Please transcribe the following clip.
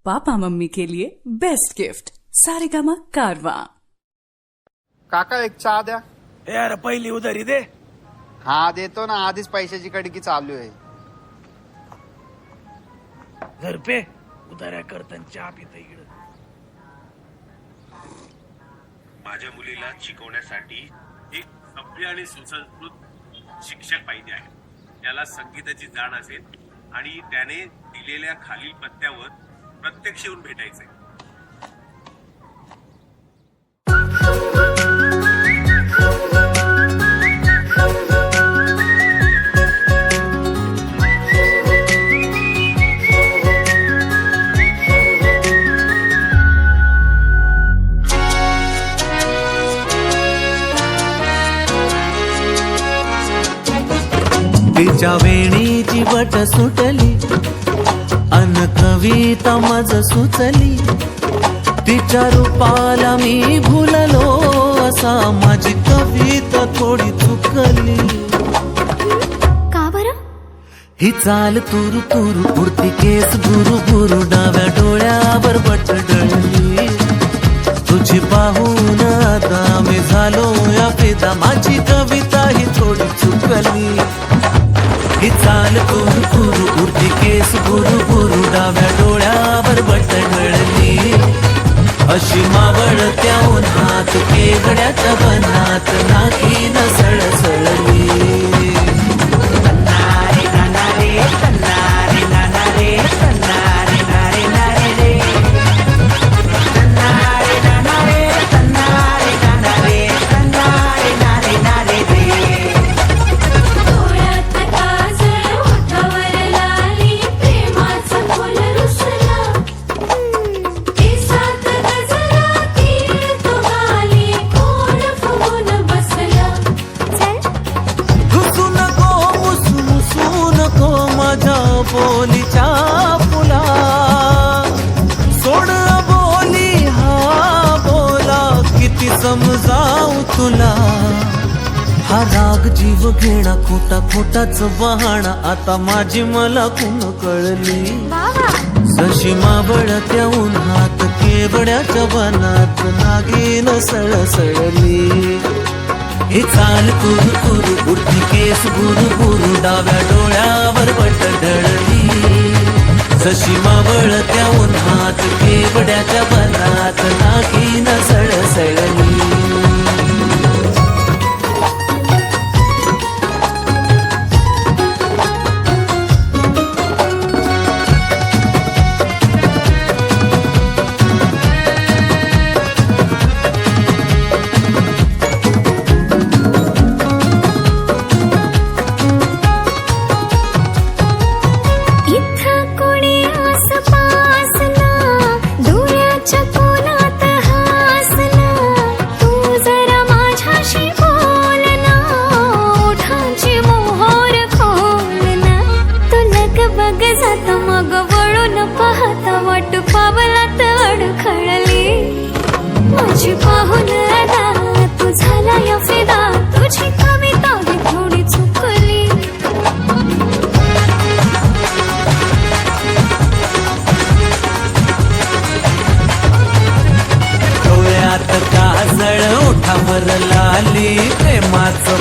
Papa mummy के लिए best gift Saregama कारवा। काका एक चहा द्या। यार पहिली उधारी दे। हा देतो ना, आधीच पैशाची कडकी चालू आहे। घर पे उधाऱ्या करताना चहा पिता इकडं। माझ्या मुलीला शिकवण्यासाठी एक सभ्य आणि सुसंस्कृत शिक्षक पाहिजे आहे। त्याला संगीताची जाण असेल आणि त्याने दिलेल्या खालील पत्त्यावर प्रत्यक्ष येऊन भेटायचंय। तिच्या वेणीची वट सुटली अन कविता मज सुचली। तिच्या रूपाला मी भुललो असा माझी कविता थोडी चुकली। का बरं? ही चाल तुरु तुरु उडती केस गुरु गुरु डाव्या डोळ्यावर बट डळली। तुझी पाहून आता मी झालो या फिदा, माझी कविता ही थोडी चुकली। ही चाल तुरु तुरु उडती केस गुरु गुरु डाव्या डोळ्यावर बट डळली। अशी मावळत्या उन्हात केवड्याच्या बनात नाकीन सळसळली। बोलीच्या फुला सोड बोली हा बोला, किती समजाऊ तुला। हा राग जीव घेणा खोटा खोटाच बहाणा, आता माझी मला कुण कळली। जशी मावळत्या उन्हात केवड्याच्या बनात नागिन सळसळली। ही चाल तुरु तुरु उडती केस गुरु गुरु डाव्या डोळ्यावर बट डळली। जशी मावळत्या उन्हात केवड्याच्या बनात नागिन सळसळली। माझी पाहून आता तू झाला या फिदा, तुझी कविता ही थोडी चुकली। डोळ्यात काजळ ओठावर लाली, प्रेमाचं